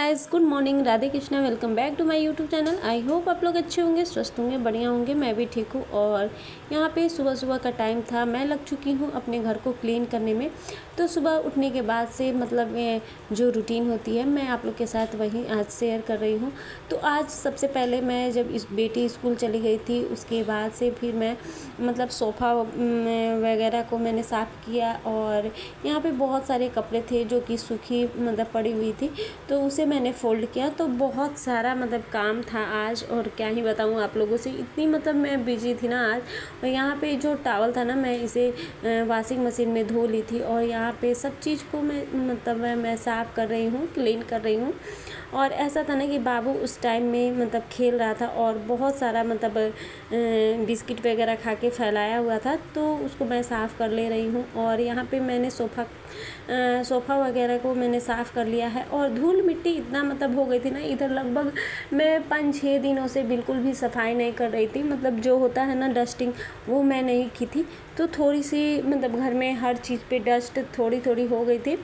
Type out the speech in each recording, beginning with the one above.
Guys, good morning, Radhe Krishna. Welcome back to my YouTube channel. I hope आप लोग अच्छे होंगे, स्वस्थ होंगे, बढ़िया होंगे। मैं भी ठीक हूँ। और यहाँ पे सुबह सुबह का टाइम था, मैं लग चुकी हूँ अपने घर को क्लीन करने में। तो सुबह उठने के बाद से मतलब जो रूटीन होती है मैं आप लोग के साथ वही आज शेयर कर रही हूँ। तो आज सबसे पहले मैं जब इस बेटी स्कूल चली गई थी उसके बाद से फिर मैं मतलब सोफ़ा वगैरह को मैंने साफ़ किया। और यहाँ पे बहुत सारे कपड़े थे जो कि सूखी मतलब पड़ी हुई थी, तो उसे मैंने फ़ोल्ड किया। तो बहुत सारा मतलब काम था आज, और क्या ही बताऊँ आप लोगों से, इतनी मतलब मैं बिजी थी ना आज। और यहाँ पे जो टॉवल था ना, मैं इसे वॉशिंग मशीन में धो ली थी। और यहाँ पे सब चीज़ को मैं साफ़ कर रही हूँ, क्लीन कर रही हूँ। और ऐसा था ना कि बाबू उस टाइम में मतलब खेल रहा था और बहुत सारा मतलब बिस्किट वगैरह खा के फैलाया हुआ था, तो उसको मैं साफ़ कर ले रही हूँ। और यहाँ पे मैंने सोफ़ा वगैरह को मैंने साफ़ कर लिया है। और धूल मिट्टी इतना मतलब हो गई थी ना इधर, लगभग मैं 5-6 दिनों से बिल्कुल भी सफाई नहीं कर रही थी। मतलब जो होता है ना डस्टिंग, वो मैं नहीं की थी। तो थोड़ी सी मतलब घर में हर चीज़ पे डस्ट थोड़ी थोड़ी हो गई थी,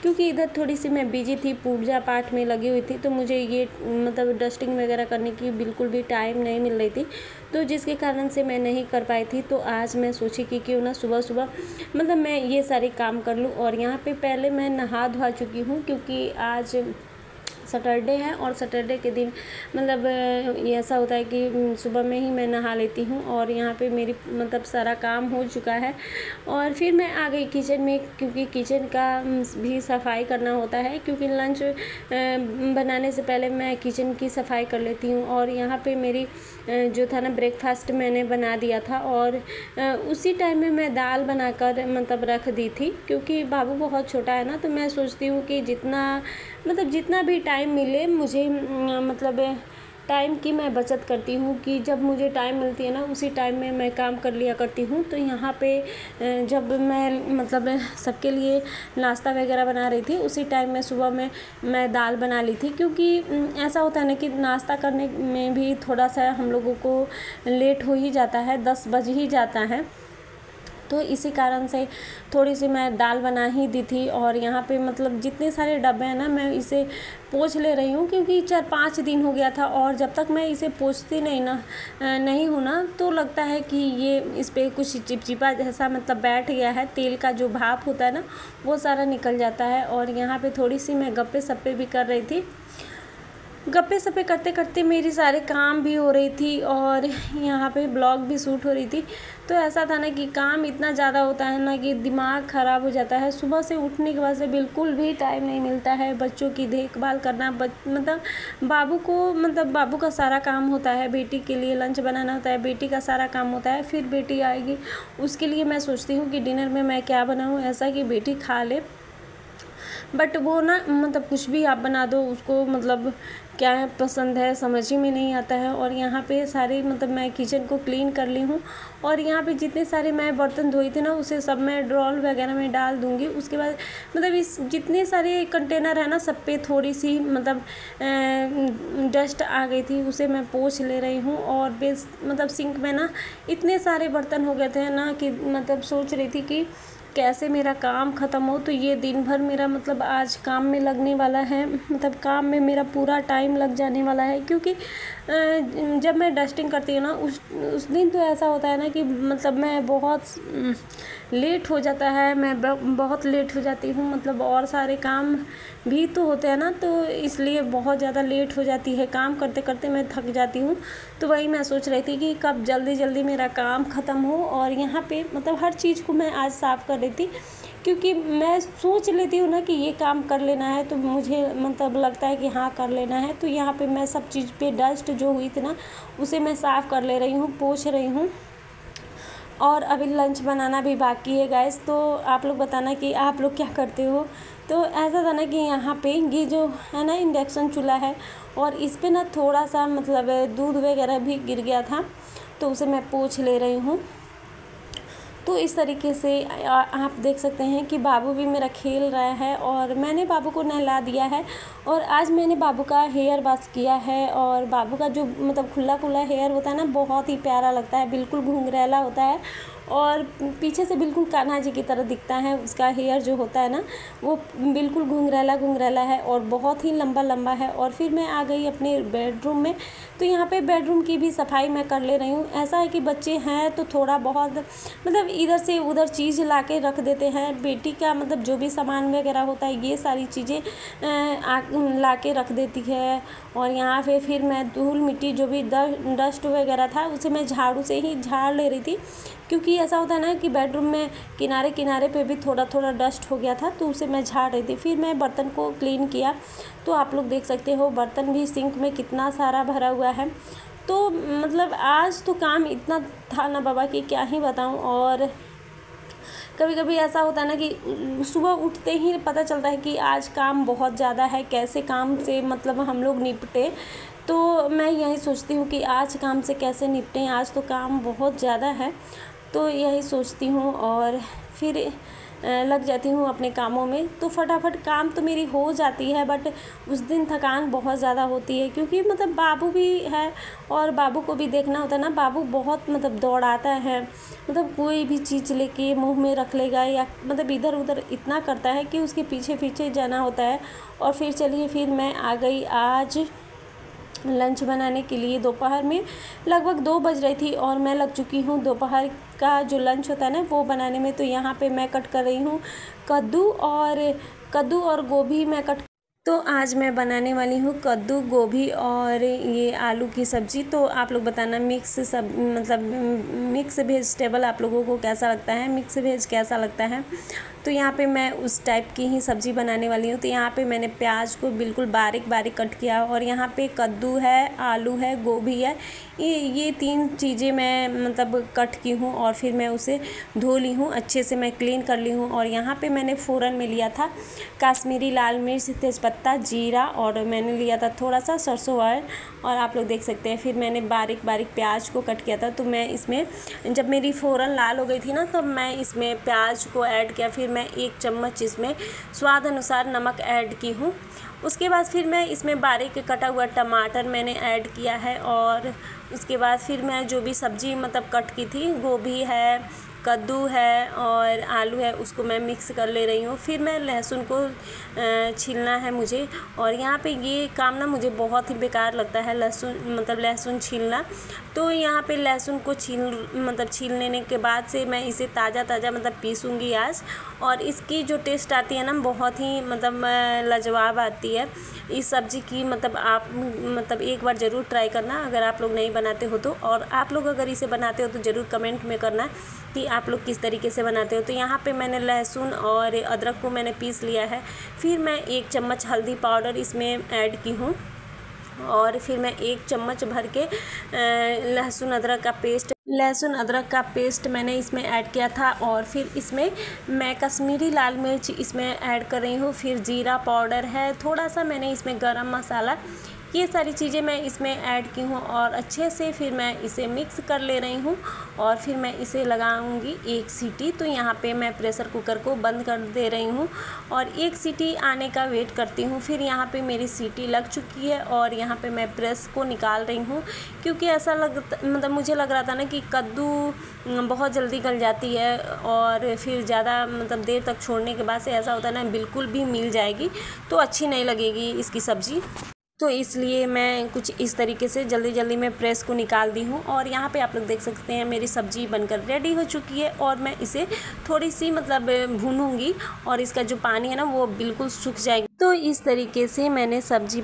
क्योंकि इधर थोड़ी सी मैं बिजी थी, पूजा पाठ में लगी हुई थी। तो मुझे ये मतलब डस्टिंग वगैरह करने की बिल्कुल भी टाइम नहीं मिल रही थी, तो जिसके कारण से मैं नहीं कर पाई थी। तो आज मैं सोची कि क्यों ना सुबह सुबह मतलब मैं ये सारे काम कर लूँ। और यहाँ पे पहले मैं नहा धोआ चुकी हूँ, क्योंकि आज सैटरडे है। और सैटरडे के दिन मतलब ये ऐसा होता है कि सुबह में ही मैं नहा लेती हूँ। और यहाँ पे मेरी मतलब सारा काम हो चुका है। और फिर मैं आ गई किचन में, क्योंकि किचन का भी सफाई करना होता है, क्योंकि लंच बनाने से पहले मैं किचन की सफाई कर लेती हूँ। और यहाँ पे मेरी जो था ना ब्रेकफास्ट मैंने बना दिया था, और उसी टाइम में मैं दाल बनाकर मतलब रख दी थी, क्योंकि बाबू बहुत छोटा है ना। तो मैं सोचती हूँ कि जितना भी टाइम मिले मुझे मतलब टाइम की मैं बचत करती हूँ, कि जब मुझे टाइम मिलती है ना उसी टाइम में मैं काम कर लिया करती हूँ। तो यहाँ पे जब मैं मतलब सबके लिए नाश्ता वगैरह बना रही थी, उसी टाइम में सुबह में मैं दाल बना ली थी। क्योंकि ऐसा होता है ना कि नाश्ता करने में भी थोड़ा सा हम लोगों को लेट हो ही जाता है, 10 बज ही जाता है। तो इसी कारण से थोड़ी सी मैं दाल बना ही दी थी। और यहाँ पे मतलब जितने सारे डब्बे हैं ना, मैं इसे पोंछ ले रही हूँ, क्योंकि 4-5 दिन हो गया था। और जब तक मैं इसे पोंछती नहीं हूँ ना, तो लगता है कि ये इस पर कुछ चिपचिपा जैसा मतलब बैठ गया है। तेल का जो भाप होता है ना, वो सारा निकल जाता है। और यहाँ पे थोड़ी सी मैं गप्पे सप्पे भी कर रही थी। गप्पे सप्पे करते करते मेरी सारे काम भी हो रही थी, और यहाँ पे ब्लॉग भी शूट हो रही थी। तो ऐसा था ना कि काम इतना ज़्यादा होता है ना कि दिमाग ख़राब हो जाता है। सुबह से उठने के बाद से बिल्कुल भी टाइम नहीं मिलता है। बच्चों की देखभाल करना, मतलब बाबू का सारा काम होता है, बेटी के लिए लंच बनाना होता है, बेटी का सारा काम होता है। फिर बेटी आएगी, उसके लिए मैं सोचती हूँ कि डिनर में मैं क्या बनाऊँ ऐसा कि बेटी खा ले। बट वो ना मतलब कुछ भी आप बना दो उसको, मतलब क्या पसंद है समझ ही में नहीं आता है। और यहाँ पे सारे मतलब मैं किचन को क्लीन कर ली हूँ। और यहाँ पे जितने सारे मैं बर्तन धोई थे ना, उसे सब मैं ड्रॉल वगैरह में डाल दूँगी। उसके बाद मतलब इस जितने सारे कंटेनर है ना, सब पे थोड़ी सी मतलब डस्ट आ गई थी, उसे मैं पोंछ ले रही हूँ। और बेस मतलब सिंक में ना इतने सारे बर्तन हो गए थे ना, कि मतलब सोच रही थी कि कैसे मेरा काम ख़त्म हो। तो ये दिन भर मेरा मतलब आज काम में लगने वाला है, मतलब काम में मेरा पूरा टाइम लग जाने वाला है। क्योंकि जब मैं डस्टिंग करती हूँ ना, उस दिन तो ऐसा होता है ना कि मतलब मैं बहुत लेट हो जाता है, मैं बहुत लेट हो जाती हूँ। मतलब और सारे काम भी तो होते हैं ना, तो इसलिए बहुत ज़्यादा लेट हो जाती है, काम करते करते मैं थक जाती हूँ। तो वही मैं सोच रही थी कि कब जल्दी जल्दी मेरा काम ख़त्म हो। और यहाँ पे मतलब हर चीज़ को मैं आज साफ़ कर रही थी, क्योंकि मैं सोच लेती हूँ ना कि ये काम कर लेना है, तो मुझे मतलब लगता है कि हाँ कर लेना है। तो यहाँ पे मैं सब चीज़ पे डस्ट जो हुई थी ना, उसे मैं साफ़ कर ले रही हूँ, पोंछ रही हूँ। और अभी लंच बनाना भी बाकी है गाइस। तो आप लोग बताना कि आप लोग क्या करते हो। तो ऐसा था ना कि यहाँ पे ये जो है ना इंडक्शन चूल्हा है, और इस पे ना थोड़ा सा मतलब दूध वगैरह भी गिर गया था, तो उसे मैं पोंछ ले रही हूँ। तो इस तरीके से आप देख सकते हैं कि बाबू भी मेरा खेल रहा है, और मैंने बाबू को नहला दिया है। और आज मैंने बाबू का हेयर वॉश किया है। और बाबू का जो मतलब खुला खुला हेयर होता है ना, बहुत ही प्यारा लगता है, बिल्कुल घुंघरैला होता है। और पीछे से बिल्कुल कान्हा जी की तरह दिखता है। उसका हेयर जो होता है ना वो बिल्कुल घुंघराला है और बहुत ही लंबा है। और फिर मैं आ गई अपने बेडरूम में। तो यहाँ पे बेडरूम की भी सफाई मैं कर ले रही हूँ। ऐसा है कि बच्चे हैं तो थोड़ा बहुत मतलब इधर से उधर चीज़ ला के रख देते हैं। बेटी का मतलब जो भी सामान वगैरह होता है ये सारी चीज़ें ला के रख देती है। और यहाँ पे फिर मैं धूल मिट्टी जो भी डस्ट वगैरह था उसे मैं झाड़ू से ही झाड़ ले रही थी, क्योंकि ऐसा होता है ना कि बेडरूम में किनारे पे भी थोड़ा डस्ट हो गया था तो उसे मैं झाड़ रही थी। फिर मैं बर्तन को क्लीन किया तो आप लोग देख सकते हो बर्तन भी सिंक में कितना सारा भरा हुआ है। तो मतलब आज तो काम इतना था ना बाबा कि क्या ही बताऊं। और कभी कभी ऐसा होता है ना कि सुबह उठते ही पता चलता है कि आज काम बहुत ज़्यादा है, कैसे काम से मतलब हम लोग निपटे। तो मैं यही सोचती हूँ कि आज काम से कैसे निपटें, आज तो काम बहुत ज़्यादा है। तो यही सोचती हूँ और फिर लग जाती हूँ अपने कामों में। तो फटाफट काम तो मेरी हो जाती है, बट उस दिन थकान बहुत ज़्यादा होती है, क्योंकि मतलब बाबू भी है और बाबू को भी देखना होता है ना। बाबू बहुत मतलब दौड़ाता है, मतलब कोई भी चीज़ लेके मुंह में रख लेगा या मतलब इधर उधर इतना करता है कि उसके पीछे पीछे जाना होता है। और फिर चलिए फिर मैं आ गई आज लंच बनाने के लिए। दोपहर में लगभग 2 बज रही थी और मैं लग चुकी हूँ दोपहर का जो लंच होता है ना वो बनाने में। तो यहाँ पे मैं कट कर रही हूँ कद्दू और गोभी मैं कट। तो आज मैं बनाने वाली हूँ कद्दू गोभी और ये आलू की सब्ज़ी। तो आप लोग बताना मिक्स वेजिटेबल आप लोगों को कैसा लगता है, मिक्स वेज कैसा लगता है। तो यहाँ पे मैं उस टाइप की ही सब्ज़ी बनाने वाली हूँ। तो यहाँ पे मैंने प्याज को बिल्कुल बारीक कट किया और यहाँ पे कद्दू है, आलू है, गोभी है, ये 3 चीज़ें मैं मतलब कट की हूँ और फिर मैं उसे धो ली हूँ, अच्छे से मैं क्लीन कर ली हूँ। और यहाँ पे मैंने फ़ौरन में लिया था काश्मीरी लाल मिर्च, तेज़पत्ता, जीरा और मैंने लिया था थोड़ा सा सरसों ऑयल। और आप लोग देख सकते हैं फिर मैंने बारीक प्याज को कट किया था। तो मैं इसमें जब मेरी फ़ौरन लाल हो गई थी ना तब मैं इसमें प्याज को ऐड किया। फिर मैं 1 चम्मच इसमें स्वाद अनुसार नमक ऐड की हूँ। उसके बाद फिर मैं इसमें बारीक कटा हुआ टमाटर मैंने ऐड किया है। और उसके बाद फिर मैं जो भी सब्ज़ी मतलब कट की थी, गोभी है, कद्दू है और आलू है, उसको मैं मिक्स कर ले रही हूँ। फिर मैं लहसुन को छीलना है मुझे। और यहाँ पे ये काम ना मुझे बहुत ही बेकार लगता है, लहसुन छीलना। तो यहाँ पे लहसुन को छील लेने के बाद से मैं इसे ताज़ा मतलब पीसूँगी आज। और इसकी जो टेस्ट आती है ना बहुत ही मतलब लाजवाब आती है इस सब्ज़ी की। मतलब आप मतलब एक बार ज़रूर ट्राई करना अगर आप लोग नहीं बनाते हो तो। और आप लोग अगर इसे बनाते हो तो ज़रूर कमेंट में करना कि आप लोग किस तरीके से बनाते हो। तो यहाँ पे मैंने लहसुन और अदरक को मैंने पीस लिया है। फिर मैं 1 चम्मच हल्दी पाउडर इसमें ऐड की हूँ और फिर मैं 1 चम्मच भर के लहसुन अदरक का पेस्ट मैंने इसमें ऐड किया था। और फिर इसमें मैं कश्मीरी लाल मिर्च इसमें ऐड कर रही हूँ। फिर जीरा पाउडर है, थोड़ा सा मैंने इसमें गरम मसाला, ये सारी चीज़ें मैं इसमें ऐड की हूँ। और अच्छे से फिर मैं इसे मिक्स कर ले रही हूँ और फिर मैं इसे लगाऊंगी 1 सीटी। तो यहाँ पे मैं प्रेशर कुकर को बंद कर दे रही हूँ और 1 सीटी आने का वेट करती हूँ। फिर यहाँ पे मेरी सीटी लग चुकी है और यहाँ पे मैं प्रेस को निकाल रही हूँ, क्योंकि ऐसा मतलब मुझे लग रहा था ना कि कद्दू बहुत जल्दी गल जाती है और फिर ज़्यादा मतलब देर तक छोड़ने के बाद से ऐसा होता है ना बिल्कुल भी मिल जाएगी तो अच्छी नहीं लगेगी इसकी सब्ज़ी। तो इसलिए मैं कुछ इस तरीके से जल्दी में प्रेस को निकाल दी हूँ। और यहाँ पे आप लोग देख सकते हैं मेरी सब्ज़ी बनकर रेडी हो चुकी है और मैं इसे थोड़ी सी मतलब भूनूंगी और इसका जो पानी है ना वो बिल्कुल सूख जाएगी। तो इस तरीके से मैंने सब्ज़ी